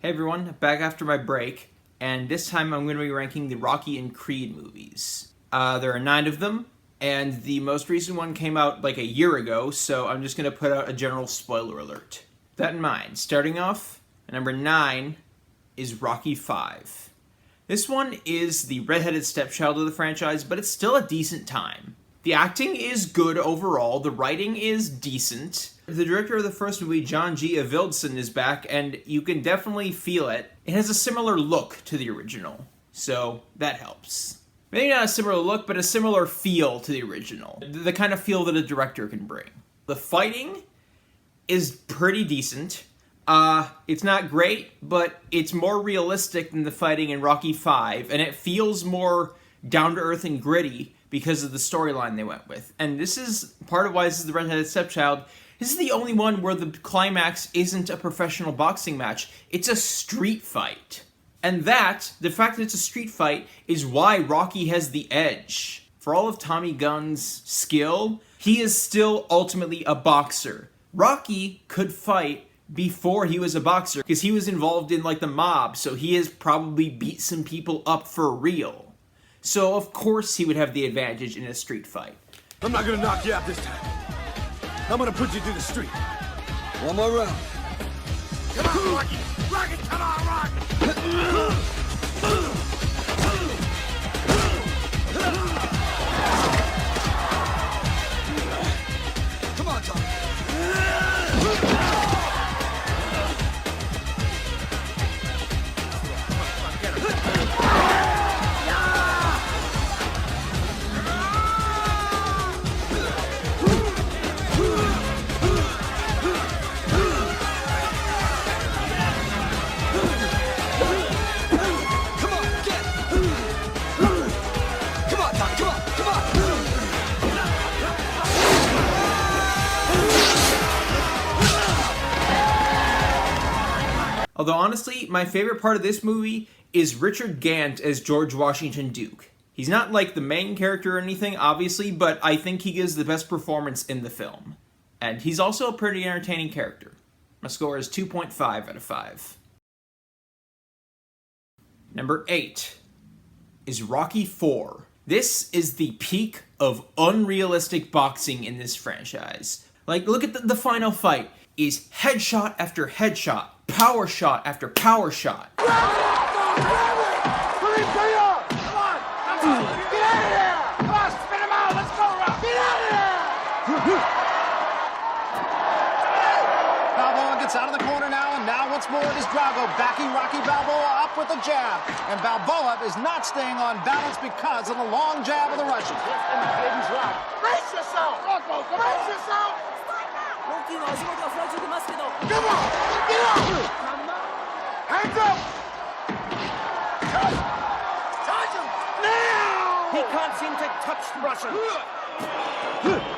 Hey everyone, back after my break, and this time I'm going to be ranking the Rocky and Creed movies. There are 9 of them, and the most recent one came out like a year ago, so I'm just going to put out a general spoiler alert. With that in mind, starting off, number 9 is Rocky V. This one is the redheaded stepchild of the franchise, but it's still a decent time. The acting is good overall, the writing is decent. The director of the first movie, John G. Avildsen, is back, and you can definitely feel it. It has a similar look to the original, so that helps. Maybe not a similar look, but a similar feel to the original. The kind of feel that a director can bring. The fighting is pretty decent. It's not great, but it's more realistic than the fighting in Rocky V, and it feels more down-to-earth and gritty because of the storyline they went with. And this is part of why this is the redheaded stepchild. This is the only one where the climax isn't a professional boxing match. It's a street fight. And the fact that it's a street fight, is why Rocky has the edge. For all of Tommy Gunn's skill, he is still ultimately a boxer. Rocky could fight before he was a boxer, because he was involved in like the mob, so he has probably beat some people up for real. So of course he would have the advantage in a street fight. I'm not gonna knock you out this time. I'm gonna put you through the street. One more round. Come on, Rocky! Rocky, come on, Rocky! Come on, Tommy. Although honestly, my favorite part of this movie is Richard Gant as George Washington Duke. He's not like the main character or anything, obviously, but I think he gives the best performance in the film. And he's also a pretty entertaining character. My score is 2.5 out of 5. Number 8 is Rocky IV. This is the peak of unrealistic boxing in this franchise. Like, look at the final fight. Is headshot after headshot, power shot after power shot. Balboa gets out of the corner now, and now once more it is Drago backing Rocky Balboa up with a jab. And Balboa is not staying on balance because of the long jab of the Russian. Brace yourself! Brace yourself! Come on! Get up! Hands up! Touch him! Now! He can't seem to touch the Russian.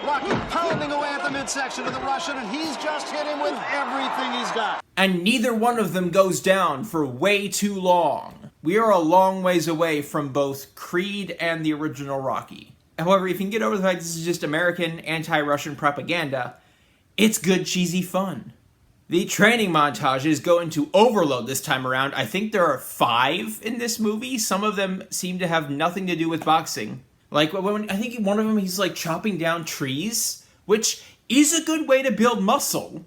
Rocky pounding away at the midsection of the Russian, and he's just hit him with everything he's got. And neither one of them goes down for way too long. We are a long ways away from both Creed and the original Rocky. However, if you can get over the fact this is just American anti-Russian propaganda, it's good, cheesy fun. The training montages go into overload this time around. I think there are 5 in this movie. Some of them seem to have nothing to do with boxing. Like, I think one of them, he's like chopping down trees, which is a good way to build muscle,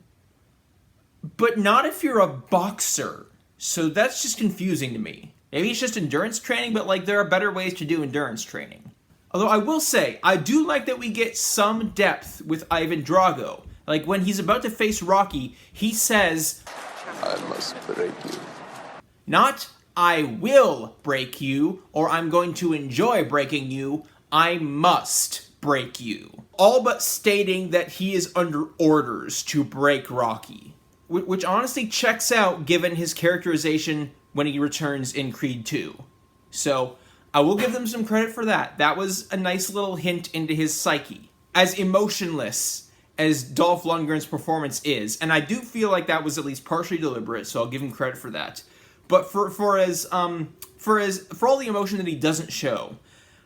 but not if you're a boxer. So that's just confusing to me. Maybe it's just endurance training, but like there are better ways to do endurance training. Although I will say, I do like that we get some depth with Ivan Drago. Like, when he's about to face Rocky, he says, I must break you. not, I will break you, or I'm going to enjoy breaking you, I must break you. All but stating that he is under orders to break Rocky. Which honestly checks out given his characterization when he returns in Creed 2. So, I will give them some credit for that. That was a nice little hint into his psyche. As emotionless as Dolph Lundgren's performance is, and I do feel like that was at least partially deliberate, so I'll give him credit for that. But for all the emotion that he doesn't show,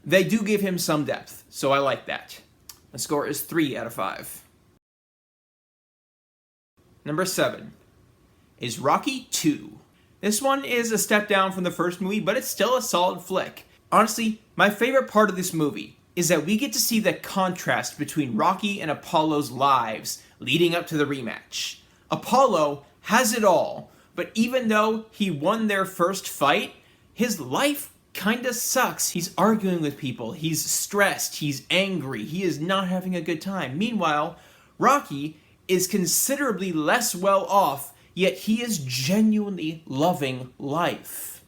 they do give him some depth, so I like that. The score is 3 out of 5. Number 7 is Rocky II. This one is a step down from the first movie, but it's still a solid flick. Honestly, my favorite part of this movie is that we get to see the contrast between Rocky and Apollo's lives leading up to the rematch. Apollo has it all, but even though he won their first fight, his life kinda sucks. He's arguing with people, he's stressed, he's angry, he is not having a good time. Meanwhile, Rocky is considerably less well off, yet he is genuinely loving life.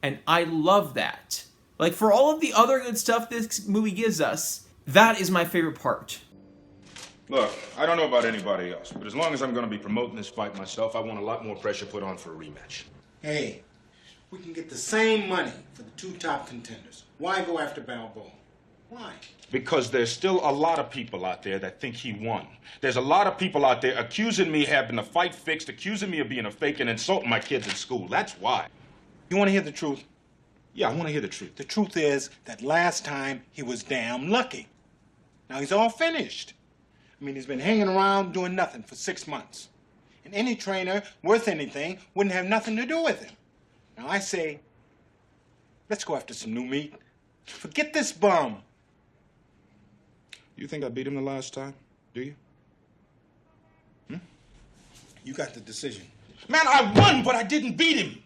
And I love that. Like, for all of the other good stuff this movie gives us, that is my favorite part. Look, I don't know about anybody else, but as long as I'm going to be promoting this fight myself, I want a lot more pressure put on for a rematch. Hey, we can get the same money for the two top contenders. Why go after Balboa? Why? Because there's still a lot of people out there that think he won. There's a lot of people out there accusing me of having the fight fixed, accusing me of being a fake, and insulting my kids at school. That's why. You want to hear the truth? Yeah, I want to hear the truth. The truth is that last time he was damn lucky. Now he's all finished. I mean, he's been hanging around doing nothing for 6 months. And any trainer worth anything wouldn't have nothing to do with him. Now I say, let's go after some new meat. Forget this bum. You think I beat him the last time? Do you? You got the decision. Man, I won, but I didn't beat him.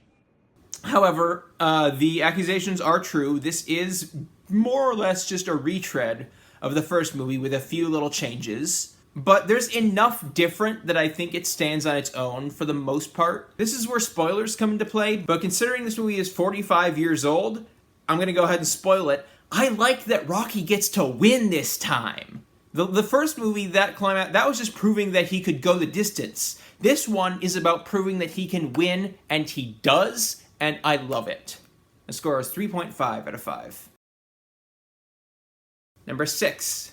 However, the accusations are true. This is more or less just a retread of the first movie with a few little changes. But there's enough different that I think it stands on its own for the most part. This is where spoilers come into play, but considering this movie is 45 years old, I'm going to go ahead and spoil it. I like that Rocky gets to win this time. The first movie, that climax, that was just proving that he could go the distance. This one is about proving that he can win, and he does, and I love it. The score is 3.5 out of 5. Number 6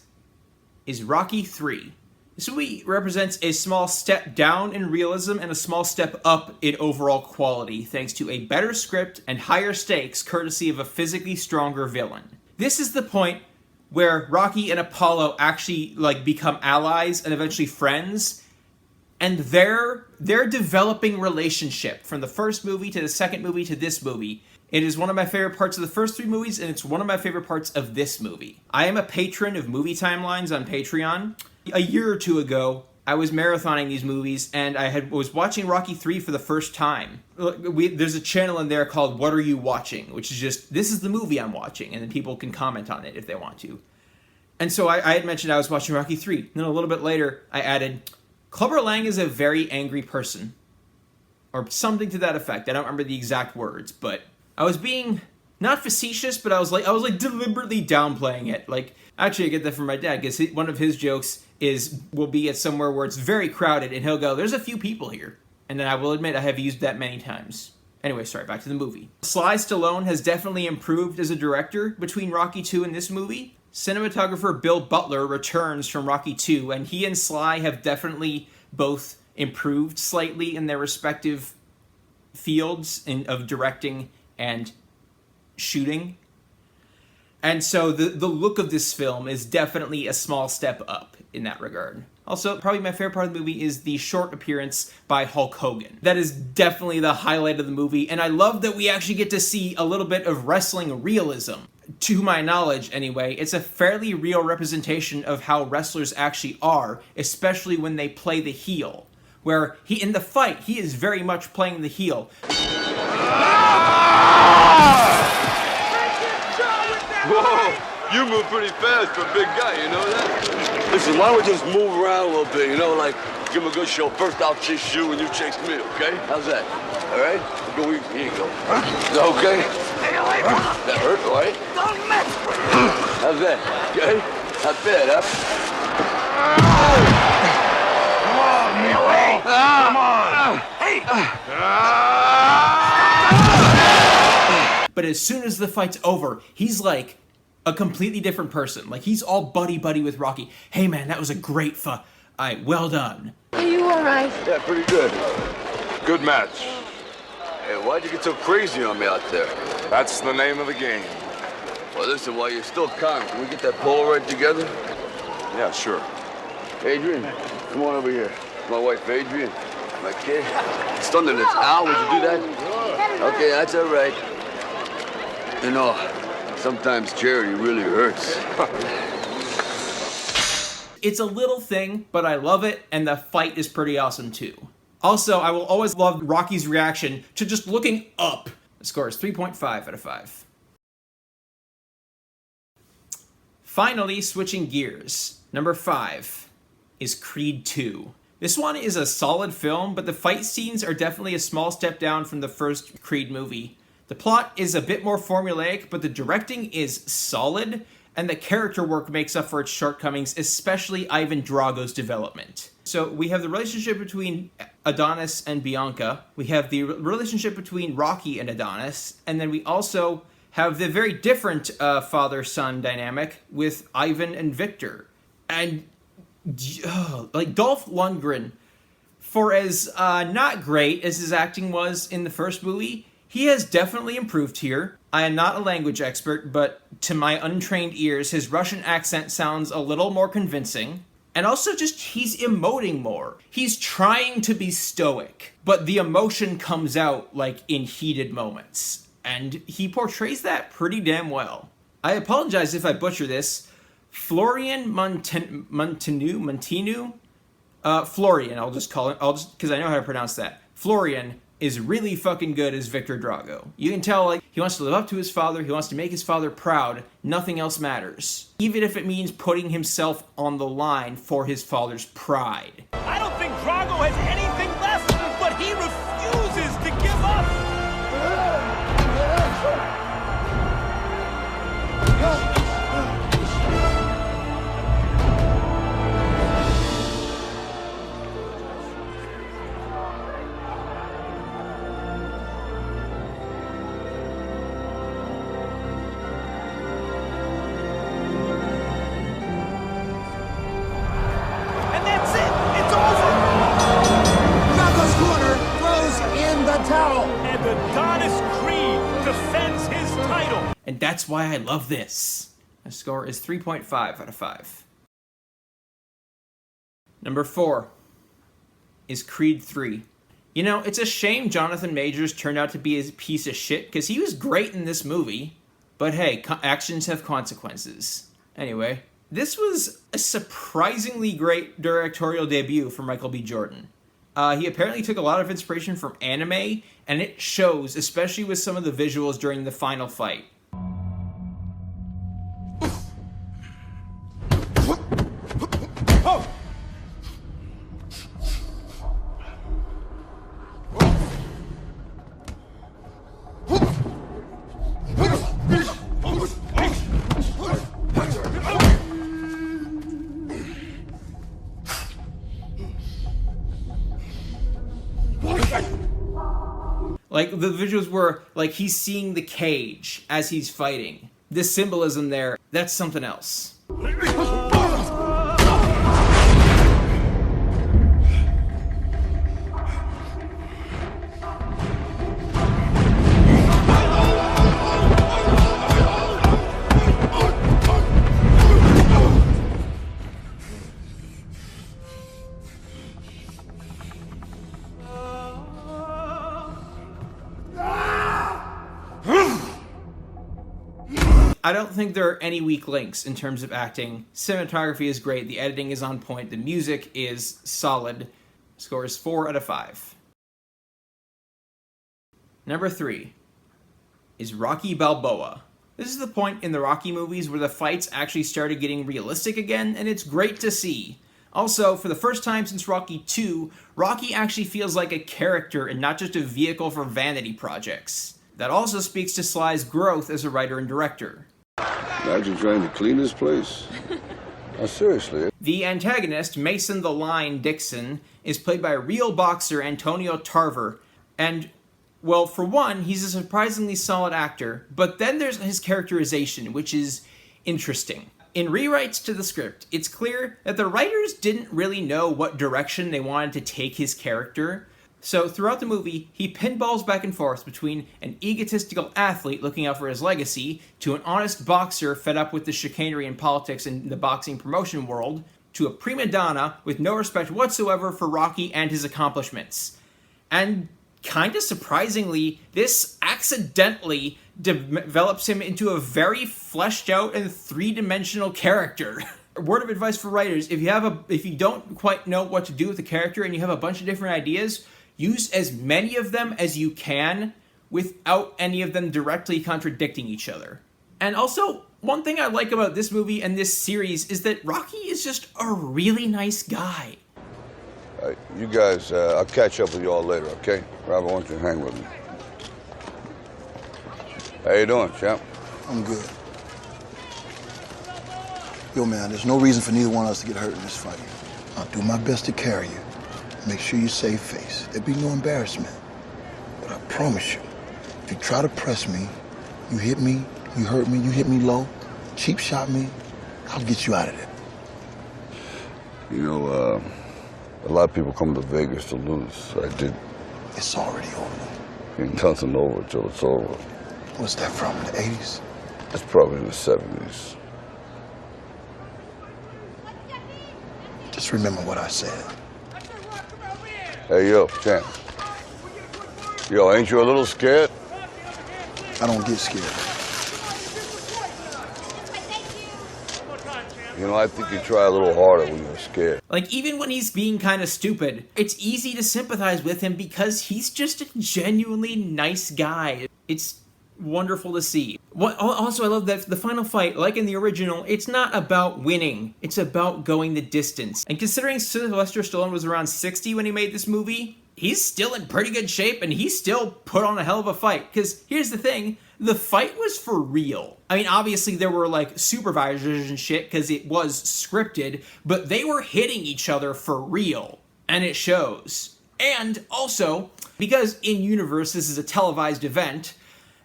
is Rocky 3. This movie represents a small step down in realism and a small step up in overall quality, thanks to a better script and higher stakes courtesy of a physically stronger villain. This is the point where Rocky and Apollo actually become allies and eventually friends, and their developing relationship from the first movie to the second movie to this movie. It is one of my favorite parts of the first 3 movies, and it's one of my favorite parts of this movie. I am a patron of movie timelines on Patreon. A year or two ago, I was marathoning these movies, and I was watching Rocky 3 for the first time. There's a channel in there called What Are You Watching? Which is just, this is the movie I'm watching, and then people can comment on it if they want to. And so I had mentioned I was watching Rocky 3. And then a little bit later, I added, Clubber Lang is a very angry person. Or something to that effect. I don't remember the exact words, but I was being not facetious, but I was deliberately downplaying it. Actually, I get that from my dad, because one of his jokes will be at somewhere where it's very crowded, and he'll go, there's a few people here. And then I will admit I have used that many times. Anyway, sorry, back to the movie. Sly Stallone has definitely improved as a director between Rocky 2 and this movie. Cinematographer Bill Butler returns from Rocky 2, and he and Sly have definitely both improved slightly in their respective fields of directing and shooting. And so the look of this film is definitely a small step up in that regard. Also, probably my favorite part of the movie is the short appearance by Hulk Hogan. That is definitely the highlight of the movie, and I love that we actually get to see a little bit of wrestling realism. To my knowledge, anyway, it's a fairly real representation of how wrestlers actually are, especially when they play the heel. Where in the fight, he is very much playing the heel. Whoa, you move pretty fast for a big guy, you know that? Listen, why don't we just move around a little bit, you know, give him a good show. First I'll chase you and you chase me, okay? How's that? All right? Here you go. Is that okay? Stay away from him. That hurt, all right? Don't mess with him. How's that? Okay? Not bad, huh? Come on, stay away. Come on. Hey. But as soon as the fight's over, he's like a completely different person. He's all buddy-buddy with Rocky. Hey man, that was a great fight. Well done. Are you all right? Yeah, pretty good. Good match. Hey, why'd you get so crazy on me out there? That's the name of the game. Well, listen, while you're still calm, can we get that Polaroid together? Yeah, sure. Adrian, come on over here. My wife, Adrian. My kid. It's thunder this. Al, would you do that? Okay, that's all right. You know, sometimes charity really hurts. It's a little thing, but I love it, and the fight is pretty awesome too. Also, I will always love Rocky's reaction to just looking up. The score is 3.5 out of 5. Finally, switching gears. Number 5 is Creed 2. This one is a solid film, but the fight scenes are definitely a small step down from the first Creed movie. The plot is a bit more formulaic, but the directing is solid, and the character work makes up for its shortcomings, especially Ivan Drago's development. So we have the relationship between Adonis and Bianca, we have the relationship between Rocky and Adonis, and then we also have the very different father-son dynamic with Ivan and Victor. And, like, Dolph Lundgren, for as not great as his acting was in the first movie, he has definitely improved here. I am not a language expert, but to my untrained ears, his Russian accent sounds a little more convincing. And also just, he's emoting more. He's trying to be stoic, but the emotion comes out, like, in heated moments. And he portrays that pretty damn well. I apologize if I butcher this. Florian Montinu? Florian, I'll just call it, because I know how to pronounce that. Florian is really fucking good as Victor Drago. You can tell, like, he wants to live up to his father, he wants to make his father proud, nothing else matters. Even if it means putting himself on the line for his father's pride. I don't think Drago has anything left, but he refuses to give up! And Adonis Creed defends his title. And that's why I love this. My score is 3.5 out of 5. Number 4 is Creed 3. You know, it's a shame Jonathan Majors turned out to be a piece of shit, because he was great in this movie. But hey, actions have consequences. Anyway, this was a surprisingly great directorial debut for Michael B. Jordan. He apparently took a lot of inspiration from anime, and it shows, especially with some of the visuals during the final fight. Like, the visuals were, like, he's seeing the cage as he's fighting. This symbolism there, that's something else. I don't think there are any weak links in terms of acting. Cinematography is great, the editing is on point, the music is solid. Score is 4 out of 5. Number 3 is Rocky Balboa. This is the point in the Rocky movies where the fights actually started getting realistic again, and it's great to see. Also, for the first time since Rocky 2, Rocky actually feels like a character and not just a vehicle for vanity projects. That also speaks to Sly's growth as a writer and director. Imagine trying to clean this place. Oh, seriously. The antagonist, Mason the Lion Dixon, is played by real boxer Antonio Tarver, and, well, for one, he's a surprisingly solid actor, but then there's his characterization, which is interesting. In rewrites to the script, it's clear that the writers didn't really know what direction they wanted to take his character. So throughout the movie, he pinballs back and forth between an egotistical athlete looking out for his legacy, to an honest boxer fed up with the chicanery and politics in the boxing promotion world, to a prima donna with no respect whatsoever for Rocky and his accomplishments. And kind of surprisingly, this accidentally develops him into a very fleshed out and three-dimensional character. Word of advice for writers, if you don't quite know what to do with the character and you have a bunch of different ideas, use as many of them as you can without any of them directly contradicting each other. And also, one thing I like about this movie and this series is that Rocky is just a really nice guy. You guys, I'll catch up with you all later, okay? Robert, why don't you hang with me? How you doing, champ? I'm good. Yo, man, there's no reason for neither one of us to get hurt in this fight. I'll do my best to carry you. Make sure you save face. There'll be no embarrassment. But I promise you, if you try to press me, you hit me, you hurt me, you hit me low, cheap shot me, I'll get you out of there. You know, a lot of people come to Vegas to lose. I did. It's already over. Ain't nothing over till it's over. What's that from, the 80s? It's probably in the 70s. Just remember what I said. Hey, yo, champ. Yo, ain't you a little scared? I don't get scared. You know, I think you try a little harder when you're scared. Like, even when he's being kind of stupid, it's easy to sympathize with him because he's just a genuinely nice guy. It's wonderful to see. Also, I love that the final fight, like in the original, it's not about winning. It's about going the distance. And considering Sylvester Stallone was around 60 when he made this movie, he's still in pretty good shape and he still put on a hell of a fight. Because here's the thing, the fight was for real. I mean, obviously there were like supervisors and shit because it was scripted, but they were hitting each other for real. And it shows. And also, because in universe this is a televised event,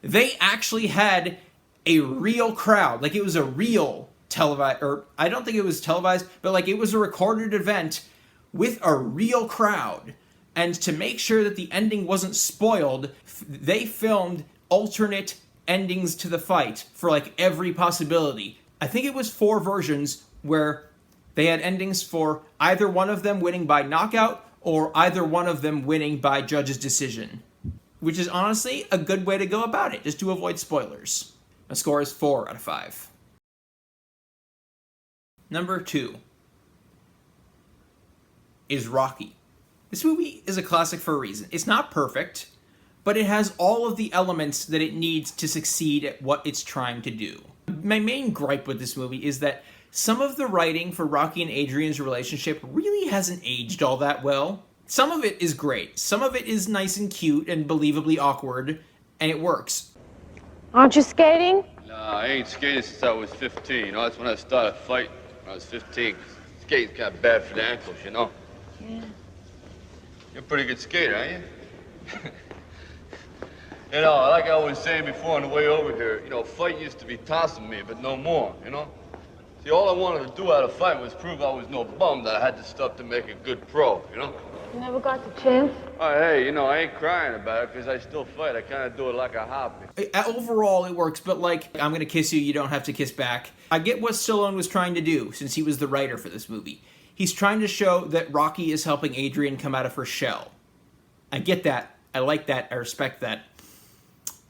they actually had a real crowd. Like, it was a real televised, or I don't think it was televised, but like it was a recorded event with a real crowd. And to make sure that the ending wasn't spoiled, they filmed alternate endings to the fight for like every possibility. I think it was 4 versions where they had endings for either one of them winning by knockout or either one of them winning by judge's decision. Which is honestly a good way to go about it, just to avoid spoilers. My score is 4 out of 5. Number 2 is Rocky. This movie is a classic for a reason. It's not perfect, but it has all of the elements that it needs to succeed at what it's trying to do. My main gripe with this movie is that some of the writing for Rocky and Adrian's relationship really hasn't aged all that well. Some of it is great. Some of it is nice and cute and believably awkward, and it works. Aren't you skating? Nah, I ain't skated since I was 15. You know, that's when I started fighting. When I was 15. Skating's kind of bad for the ankles, you know? Yeah. You're a pretty good skater, aren't you? You know, like I was saying before on the way over here, you know, fight used to be tossing me, but no more, you know? See, all I wanted to do out of fight was prove I was no bum, that I had the stuff to make a good pro, you know? You never got the chance? Oh, hey, you know, I ain't crying about it because I still fight. I kind of do it like a hobby. Overall, it works, but like, I'm gonna kiss you, you don't have to kiss back. I get what Stallone was trying to do, since he was the writer for this movie. He's trying to show that Rocky is helping Adrian come out of her shell. I get that. I like that. I respect that.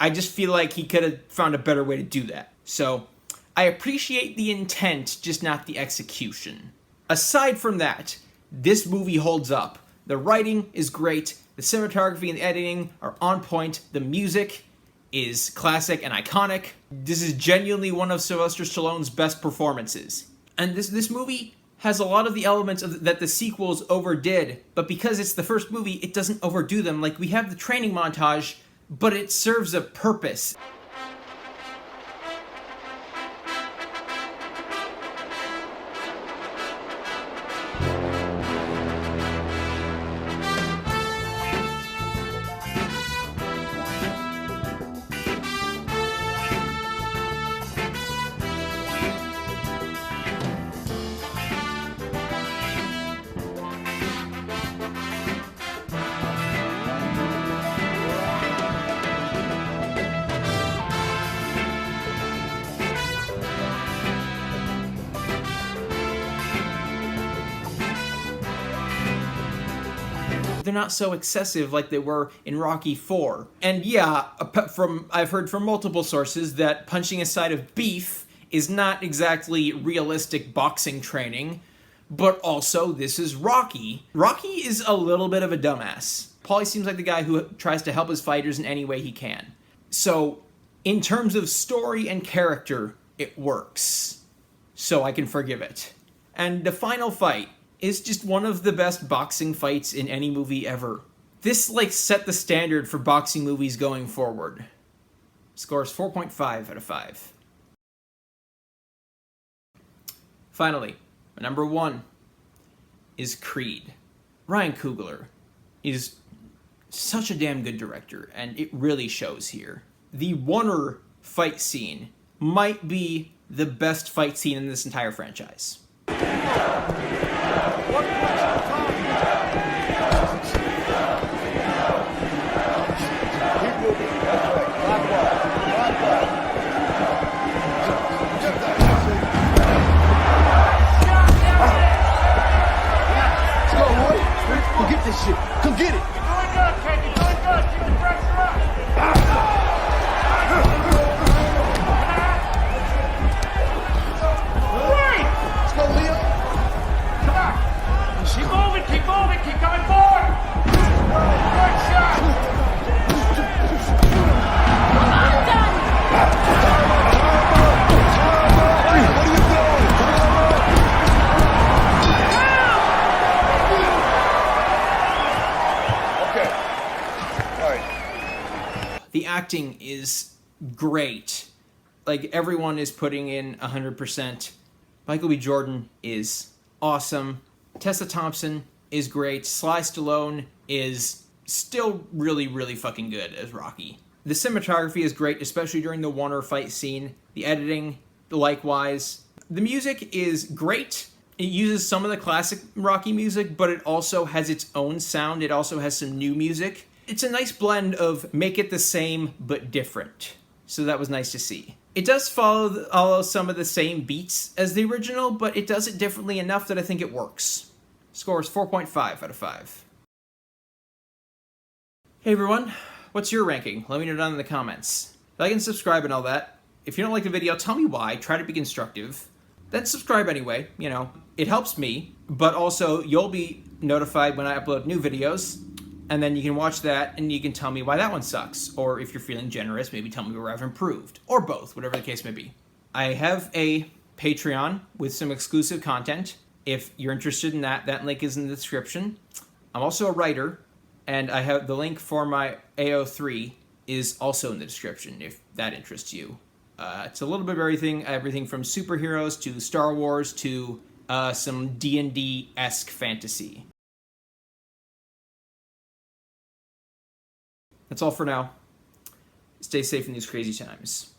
I just feel like he could have found a better way to do that. So, I appreciate the intent, just not the execution. Aside from that, this movie holds up. The writing is great, the cinematography and the editing are on point, the music is classic and iconic. This is genuinely one of Sylvester Stallone's best performances. And this movie has a lot of the elements that the sequels overdid, but because it's the first movie, it doesn't overdo them. Like, we have the training montage, but it serves a purpose. they're not so excessive like they were in Rocky IV. And yeah, I've heard from multiple sources that punching a side of beef is not exactly realistic boxing training, but also this is Rocky. Rocky is a little bit of a dumbass. Paulie seems like the guy who tries to help his fighters in any way he can. So, in terms of story and character, it works. So I can forgive it. And the final fight is just one of the best boxing fights in any movie ever. This, set the standard for boxing movies going forward. Scores 4.5 out of 5. Finally, number 1 is Creed. Ryan Coogler is such a damn good director, and it really shows here. The Warner fight scene might be the best fight scene in this entire franchise. Shit. Come get it. You're doing good, kid. You're doing good. Keep the pressure up. Wait! Let's go, Leo. Come on. Keep moving. Keep moving. Keep coming forward. Good shot. The acting is great. Everyone is putting in 100%. Michael B. Jordan is awesome. Tessa Thompson is great. Sly Stallone is still really, really fucking good as Rocky. The cinematography is great, especially during the Warner fight scene. The editing, likewise. The music is great. It uses some of the classic Rocky music, but it also has its own sound. It also has some new music. It's a nice blend of make it the same but different. So that was nice to see. It does follow some of the same beats as the original, but it does it differently enough that I think it works. Score is 4.5 out of 5. Hey everyone, what's your ranking? Let me know down in the comments. Like and subscribe and all that. If you don't like the video, tell me why. Try to be constructive. Then subscribe anyway, It helps me, but also you'll be notified when I upload new videos. And then you can watch that and you can tell me why that one sucks. Or if you're feeling generous, maybe tell me where I've improved. Or both, whatever the case may be. I have a Patreon with some exclusive content. If you're interested in that, that link is in the description. I'm also a writer, and I have the link for my AO3 is also in the description if that interests you. It's a little bit of everything from superheroes to Star Wars to some D&D-esque fantasy. That's all for now. Stay safe in these crazy times.